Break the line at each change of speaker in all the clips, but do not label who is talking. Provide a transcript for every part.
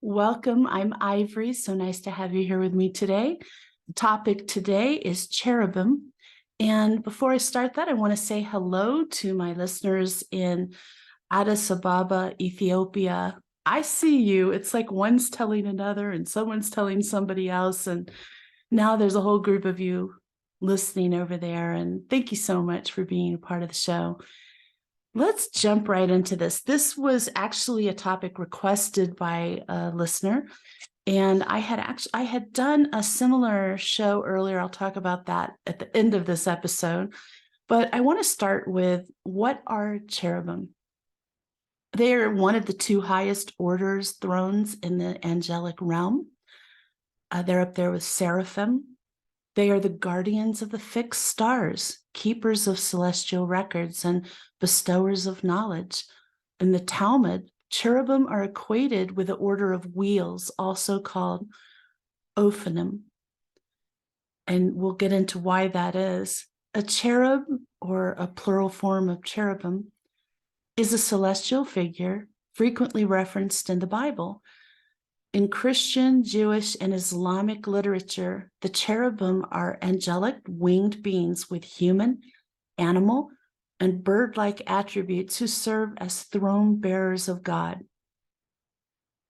Welcome. I'm Ivory. So nice to have you here with me today. The topic today is cherubim. And before I start that, I want to say hello to my listeners in Addis Ababa, Ethiopia. I see you. It's like one's telling another and someone's telling somebody else. And now there's a whole group of you listening over there. And thank you so much for being a part of the show. Let's jump right into this. This was actually a topic requested by a listener, and I had done a similar show earlier. I'll talk about that at the end of this episode, but I want to start with, what are cherubim? They are one of the two highest orders thrones in the angelic realm. They're up there with seraphim. They are the guardians of the fixed stars, keepers of celestial records, and bestowers of knowledge. In the Talmud, cherubim are equated with the order of wheels, also called ophanim. And we'll get into why that is. A cherub, or a plural form of cherubim, is a celestial figure frequently referenced in the Bible. In Christian, Jewish, and Islamic literature, the cherubim are angelic winged beings with human, animal, and bird-like attributes who serve as throne bearers of God.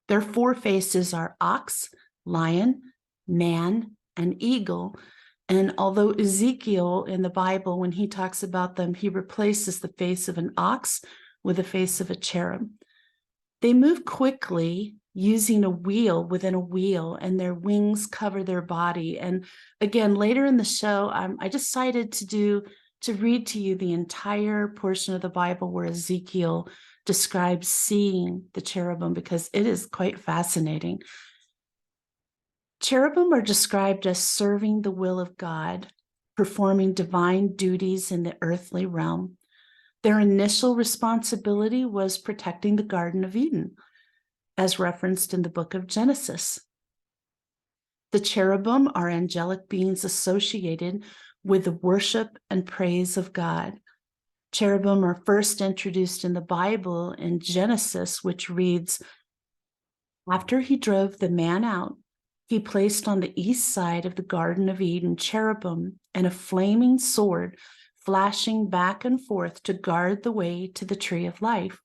Their four faces are ox, lion, man, and eagle. And although Ezekiel in the Bible, when he talks about them, he replaces the face of an ox with the face of a cherub. They move quickly, using a wheel within a wheel, and their wings cover their body. And again, later in the show, I decided to read to you the entire portion of the Bible where Ezekiel describes seeing the cherubim, because it is quite fascinating. Cherubim are described as serving the will of God, performing divine duties in the earthly realm. Their initial responsibility was protecting the Garden of Eden, as referenced in the book of Genesis. The cherubim are angelic beings associated with the worship and praise of God. Cherubim are first introduced in the Bible in Genesis, which reads, "After he drove the man out, he placed on the east side of the Garden of Eden cherubim and a flaming sword flashing back and forth to guard the way to the tree of life.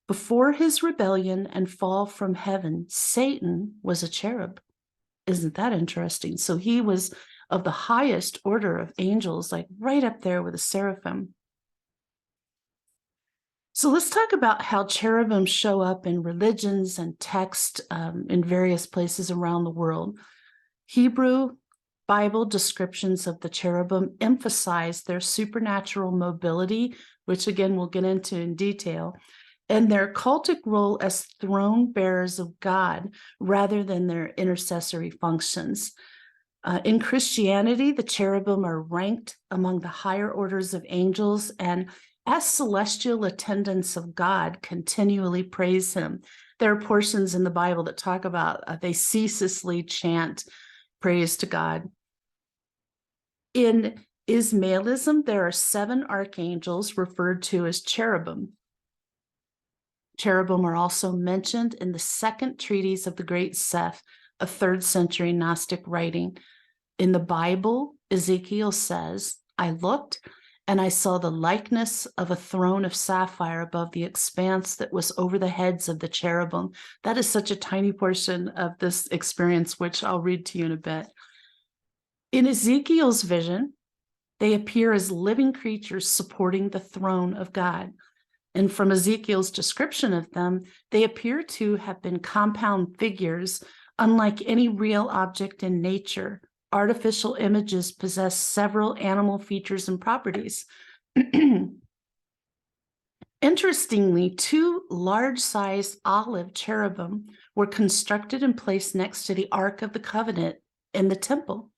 Before his rebellion and fall from heaven, Satan was a cherub." Isn't that interesting? So he was of the highest order of angels, like right up there with the seraphim. So let's talk about how cherubim show up in religions and text in various places around the world. Hebrew Bible descriptions of the cherubim emphasize their supernatural mobility, which again we'll get into in detail, and their cultic role as throne bearers of God rather than their intercessory functions. In Christianity, the cherubim are ranked among the higher orders of angels, and as celestial attendants of God, continually praise him. There are portions in the Bible that talk about they ceaselessly chant praise to God. In Ismailism, there are 7 archangels referred to as cherubim. Cherubim are also mentioned in the second treatise of the Great Seth, a 3rd century Gnostic writing. In the Bible, Ezekiel says, "I looked, and I saw the likeness of a throne of sapphire above the expanse that was over the heads of the cherubim." That is such a tiny portion of this experience, which I'll read to you in a bit. In Ezekiel's vision, they appear as living creatures supporting the throne of God. And from Ezekiel's description of them, they appear to have been compound figures, unlike any real object in nature. Artificial images possess several animal features and properties. Interestingly, 2 large-sized olive cherubim were constructed and placed next to the Ark of the Covenant in the temple.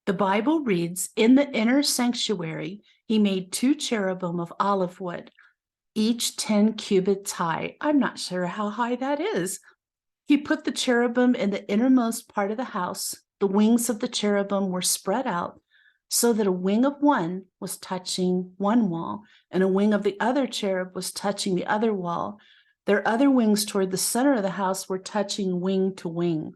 The Bible reads, "In the inner sanctuary, he made 2 cherubim of olive wood, each 10 cubits high." I'm not sure how high that is. "He put the cherubim in the innermost part of the house. The wings of the cherubim were spread out so that a wing of one was touching one wall and a wing of the other cherub was touching the other wall. Their other wings toward the center of the house were touching wing to wing.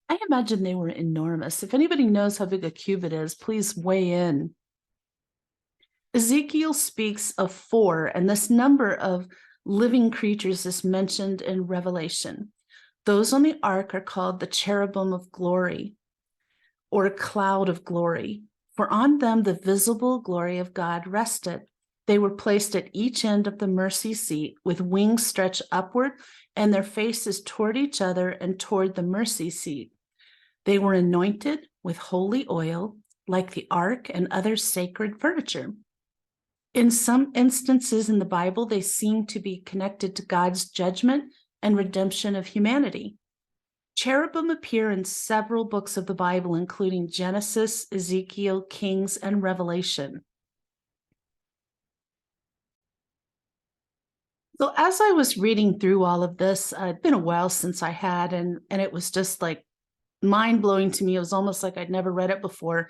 I imagine they were enormous. If anybody knows how big a cubit is, please weigh in. Ezekiel speaks of 4, and this number of living creatures is mentioned in Revelation. Those on the ark are called the cherubim of glory, or cloud of glory, for on them the visible glory of God rested. They were placed at each end of the mercy seat with wings stretched upward and their faces toward each other and toward the mercy seat. They were anointed with holy oil, like the ark and other sacred furniture. In some instances in the Bible, they seem to be connected to God's judgment and redemption of humanity. Cherubim appear in several books of the Bible, including Genesis, Ezekiel, Kings, and Revelation. So as I was reading through all of this, it'd been a while since I had, and it was just like mind-blowing to me. It was almost like I'd never read it before.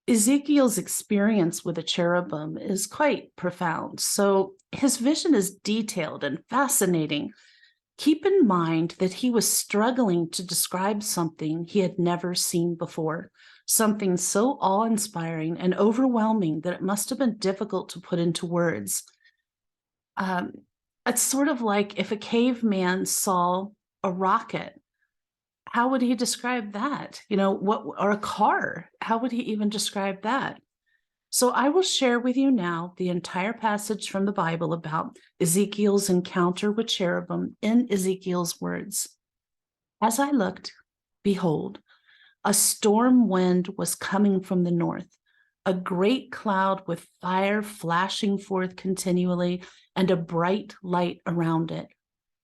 Ezekiel's experience with a cherubim is quite profound. So his vision is detailed and fascinating. Keep in mind that he was struggling to describe something he had never seen before, something so awe-inspiring and overwhelming that it must have been difficult to put into words. It's sort of like if a caveman saw a rocket, how would he describe that? Or a car, how would he even describe that? So I will share with you now the entire passage from the Bible about Ezekiel's encounter with cherubim in Ezekiel's words. As I looked, behold, a storm wind was coming from the north, a great cloud with fire flashing forth continually and a bright light around it.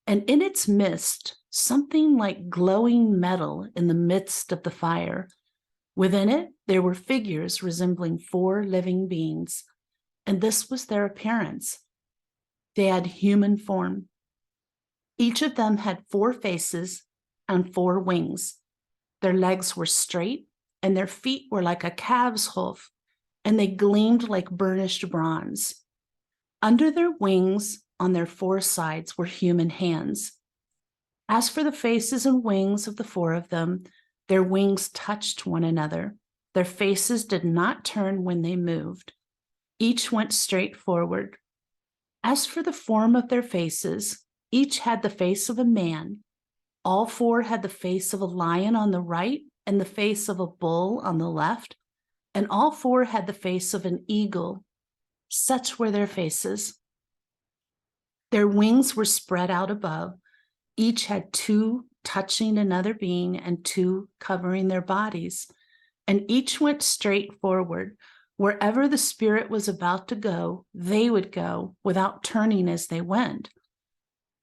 And in its midst, something like glowing metal in the midst of the fire. Within it, there were figures resembling 4 living beings, and this was their appearance. They had human form. Each of them had 4 faces and 4 wings. Their legs were straight, and their feet were like a calf's hoof, and they gleamed like burnished bronze. Under their wings, on their 4 sides, were human hands. As for the faces and wings of the 4 of them, their wings touched one another. Their faces did not turn when they moved. Each went straight forward. As for the form of their faces, each had the face of a man. All 4 had the face of a lion on the right and the face of a bull on the left, and all 4 had the face of an eagle. Such were their faces. Their wings were spread out above. Each had 2 touching another being and 2 covering their bodies, and each went straight forward. Wherever the spirit was about to go, they would go without turning as they went.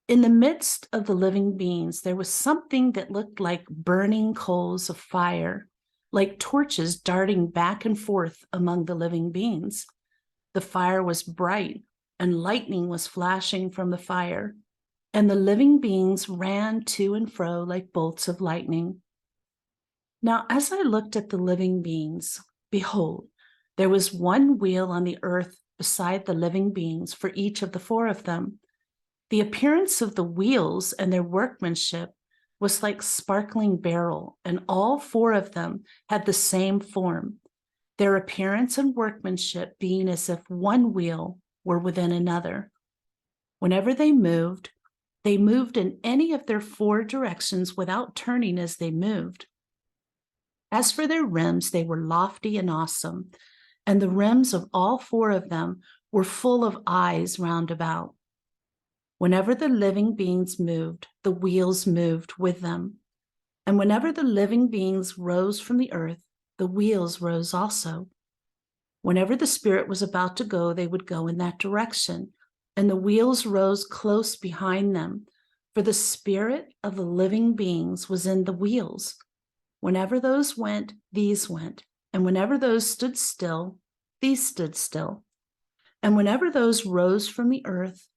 In the midst of the living beings, there was something that looked like burning coals of fire, like torches darting back and forth among the living beings. The fire was bright, and lightning was flashing from the fire, and the living beings ran to and fro like bolts of lightning. Now, as I looked at the living beings, behold, there was one wheel on the earth beside the living beings for each of the 4 of them. The appearance of the wheels and their workmanship was like sparkling beryl, and all 4 of them had the same form, their appearance and workmanship being as if one wheel were within another. Whenever they moved in any of their 4 directions without turning as they moved. As for their rims, they were lofty and awesome, and the rims of all 4 of them were full of eyes round about. Whenever the living beings moved, the wheels moved with them. And whenever the living beings rose from the earth, the wheels rose also. Whenever the spirit was about to go, they would go in that direction, and the wheels rose close behind them, for the spirit of the living beings was in the wheels. Whenever those went, these went, and whenever those stood still, these stood still. And whenever those rose from the earth,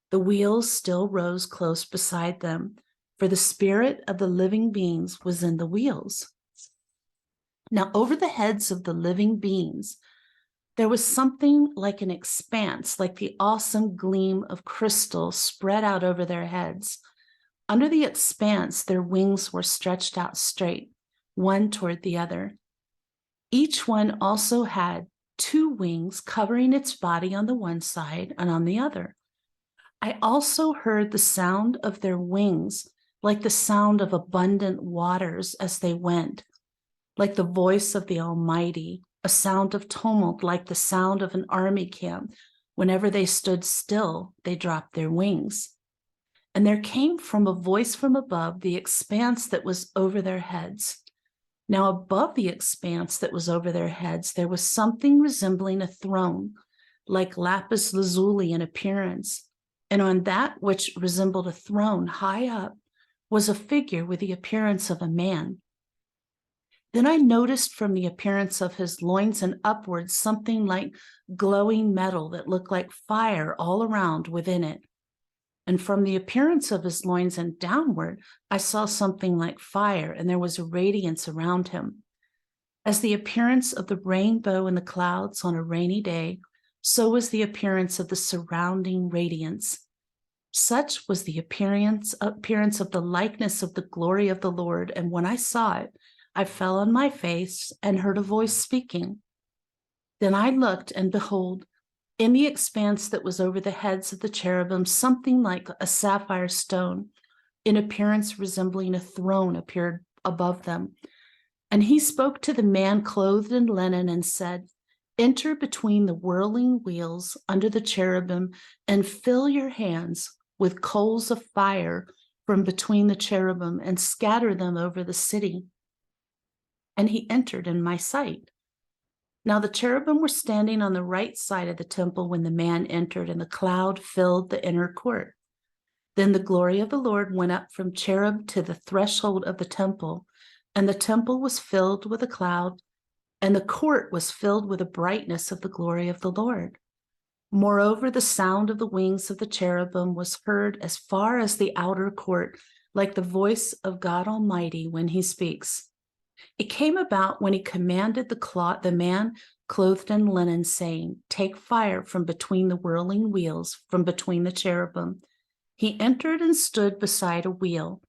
the wheels still rose close beside them, for the spirit of the living beings was in the wheels. Now over the heads of the living beings, There was something like an expanse, like the awesome gleam of crystal spread out over their heads. Under the expanse, their wings were stretched out straight, one toward the other. Each one also had 2 wings covering its body on the one side and on the other. I also heard the sound of their wings, like the sound of abundant waters as they went, like the voice of the Almighty, a sound of tumult like the sound of an army camp. Whenever they stood still, they dropped their wings. And there came from a voice from above the expanse that was over their heads. Now above the expanse that was over their heads, there was something resembling a throne, like lapis lazuli in appearance. And on that which resembled a throne high up was a figure with the appearance of a man. Then I noticed from the appearance of his loins and upwards something like glowing metal that looked like fire all around within it. And from the appearance of his loins and downward, I saw something like fire, and there was a radiance around him. As the appearance of the rainbow in the clouds on a rainy day, so was the appearance of the surrounding radiance. Such was the appearance of the likeness of the glory of the Lord. And when I saw it, I fell on my face and heard a voice speaking. Then I looked, and behold, in the expanse that was over the heads of the cherubim, something like a sapphire stone, in appearance resembling a throne, appeared above them. And he spoke to the man clothed in linen and said, "Enter between the whirling wheels under the cherubim and fill your hands with coals of fire from between the cherubim and scatter them over the city." And he entered in my sight. Now the cherubim were standing on the right side of the temple when the man entered, and the cloud filled the inner court. Then the glory of the Lord went up from cherub to the threshold of the temple, and the temple was filled with a cloud, and the court was filled with the brightness of the glory of the Lord. Moreover, the sound of the wings of the cherubim was heard as far as the outer court, like the voice of God Almighty when he speaks. It came about when he commanded the man clothed in linen, saying, "Take fire from between the whirling wheels, from between the cherubim." He entered and stood beside a wheel.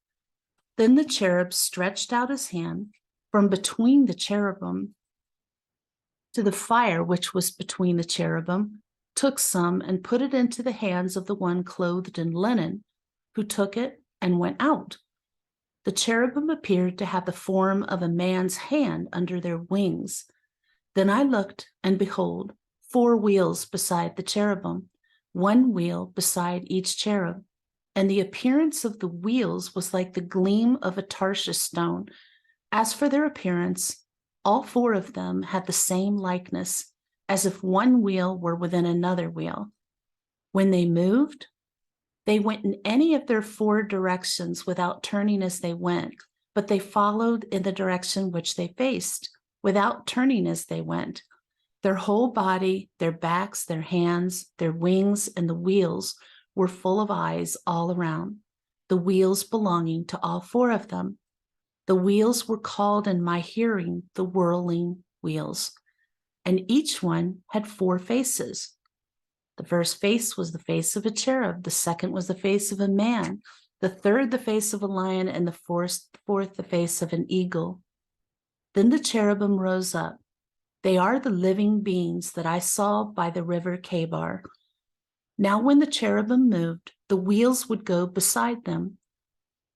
Then the cherub stretched out his hand from between the cherubim to the fire which was between the cherubim, took some and put it into the hands of the one clothed in linen, who took it and went out. The cherubim appeared to have the form of a man's hand under their wings. Then I looked, and behold, 4 wheels beside the cherubim, 1 wheel beside each cherub. And the appearance of the wheels was like the gleam of a Tarshish stone. As for their appearance, all 4 of them had the same likeness, as if 1 wheel were within another wheel. When they moved, they went in any of their 4 directions without turning as they went, but they followed in the direction which they faced, without turning as they went. Their whole body, their backs, their hands, their wings, and the wheels were full of eyes all around, the wheels belonging to all 4 of them. The wheels were called in my hearing the whirling wheels, and each one had 4 faces. The first face was the face of a cherub, the second was the face of a man, the third the face of a lion, and the fourth the face of an eagle. Then the cherubim rose up. They are the living beings that I saw by the river Kebar. Now when the cherubim moved, the wheels would go beside them.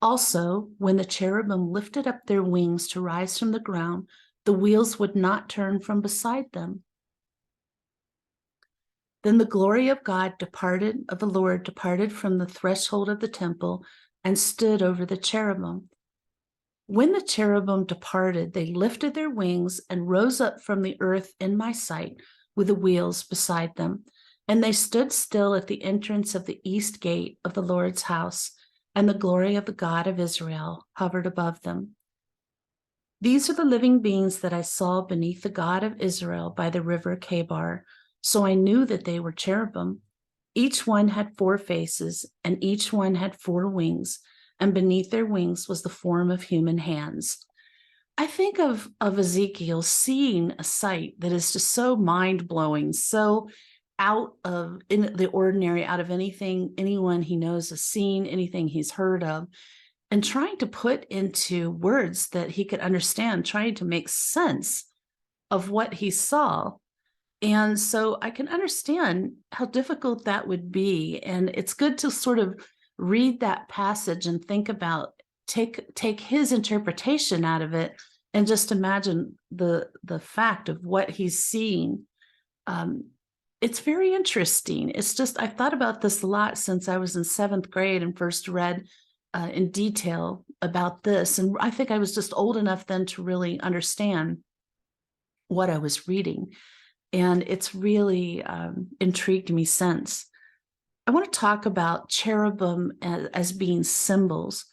Also, when the cherubim lifted up their wings to rise from the ground, the wheels would not turn from beside them. Then the glory of the Lord departed from the threshold of the temple and stood over the cherubim. When the cherubim departed, they lifted their wings and rose up from the earth in my sight with the wheels beside them. And they stood still at the entrance of the east gate of the Lord's house, and the glory of the God of Israel hovered above them. These are the living beings that I saw beneath the God of Israel by the river Kebar. So I knew that they were cherubim. Each one had 4 faces, and each one had 4 wings, and beneath their wings was the form of human hands. I think of Ezekiel seeing a sight that is just so mind-blowing, so out of in the ordinary, out of anything anyone he knows has seen, anything he's heard of, and trying to put into words that he could understand, trying to make sense of what he saw. And so I can understand how difficult that would be. And it's good to sort of read that passage and think about take his interpretation out of it and just imagine the fact of what he's seeing. Um, it's very interesting. It's just I've thought about this a lot since I was in seventh grade and first read in detail about this. And I think I was just old enough then to really understand what I was reading. And it's really intrigued me since. I want to talk about cherubim as being symbols.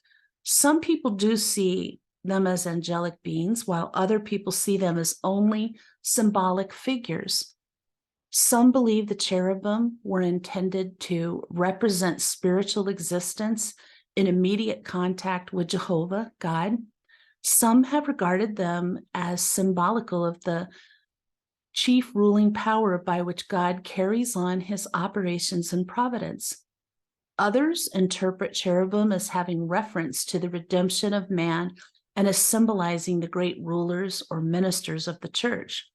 Some people do see them as angelic beings, while other people see them as only symbolic figures. Some believe the cherubim were intended to represent spiritual existence in immediate contact with Jehovah, God. Some have regarded them as symbolical of the chief ruling power by which God carries on his operations in providence. Others interpret cherubim as having reference to the redemption of man and as symbolizing the great rulers or ministers of the church.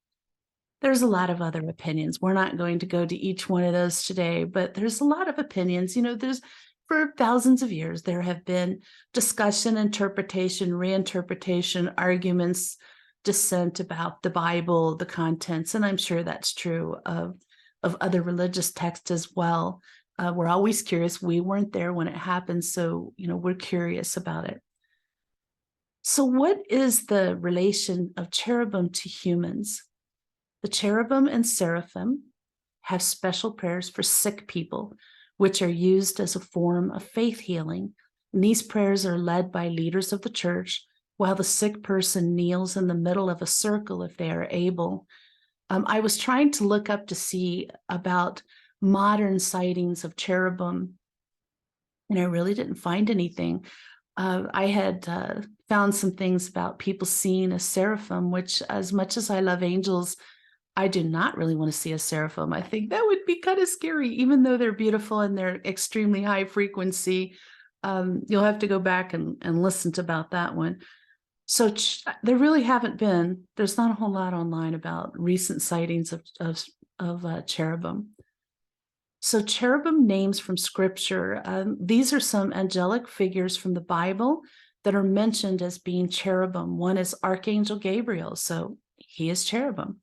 There's a lot of other opinions. We're not going to go to each one of those today, but there's a lot of opinions. There's for thousands of years, there have been discussion, interpretation, reinterpretation, arguments, dissent about the Bible, the contents, and I'm sure that's true of other religious texts as well. We're always curious. We weren't there when it happened, so we're curious about it. So what is the relation of cherubim to humans? The cherubim and seraphim have special prayers for sick people, which are used as a form of faith healing. And these prayers are led by leaders of the church, while the sick person kneels in the middle of a circle if they are able. I was trying to look up to see about modern sightings of cherubim, and I really didn't find anything. I had found some things about people seeing a seraphim, which, as much as I love angels, I do not really want to see a seraphim. I think that would be kind of scary, even though they're beautiful and they're extremely high frequency. You'll have to go back and listen to about that one. So there really haven't been, there's not a whole lot online about recent sightings of cherubim. So cherubim names from scripture. These are some angelic figures from the Bible that are mentioned as being cherubim. One is Archangel Gabriel, so he is cherubim.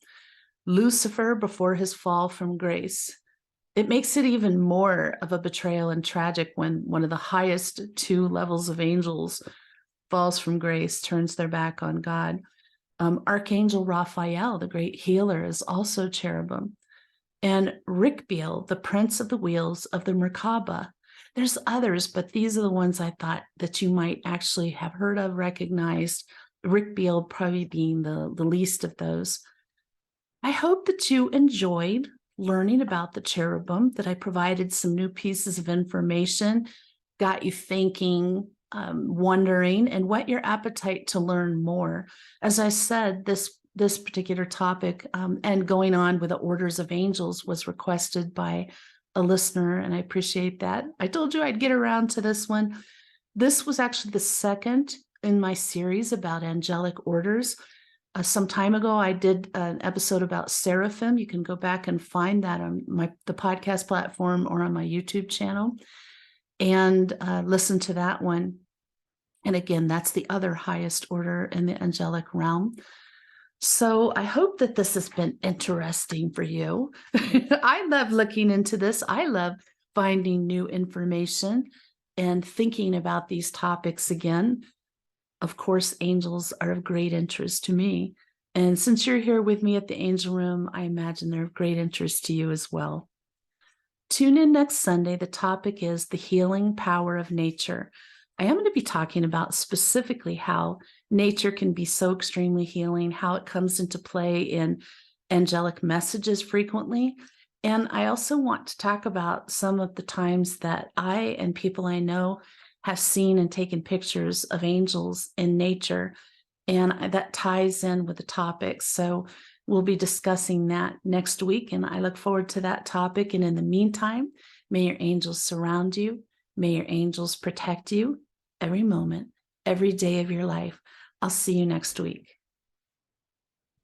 Lucifer before his fall from grace. It makes it even more of a betrayal and tragic when one of the highest two levels of angels falls from grace, turns their back on God. Archangel Raphael, the great healer, is also cherubim. And Rikbiel, the prince of the wheels of the Merkaba. There's others, but these are the ones I thought that you might actually have heard of, recognized. Rikbiel probably being the least of those. I hope that you enjoyed learning about the cherubim, that I provided some new pieces of information, got you thinking, wondering, and whet your appetite to learn more. As I said, this particular topic and going on with the orders of angels was requested by a listener, and I appreciate that. I told you I'd get around to this one. This was actually the second in my series about angelic orders. Some time ago, I did an episode about seraphim. You can go back and find that on the podcast platform or on my YouTube channel and listen to that one. And again, that's the other highest order in the angelic realm. So I hope that this has been interesting for you. I love looking into this. I love finding new information and thinking about these topics again. Of course, angels are of great interest to me. And since you're here with me at the Angel Room, I imagine they're of great interest to you as well. Tune in next Sunday. The topic is the healing power of nature. I am going to be talking about specifically how nature can be so extremely healing, how it comes into play in angelic messages frequently. And I also want to talk about some of the times that I and people I know have seen and taken pictures of angels in nature And that ties in with the topic. So we'll be discussing that next week, and I look forward to that topic. And in the meantime, may your angels surround you. May your angels protect you every moment, every day of your life. I'll see you next week.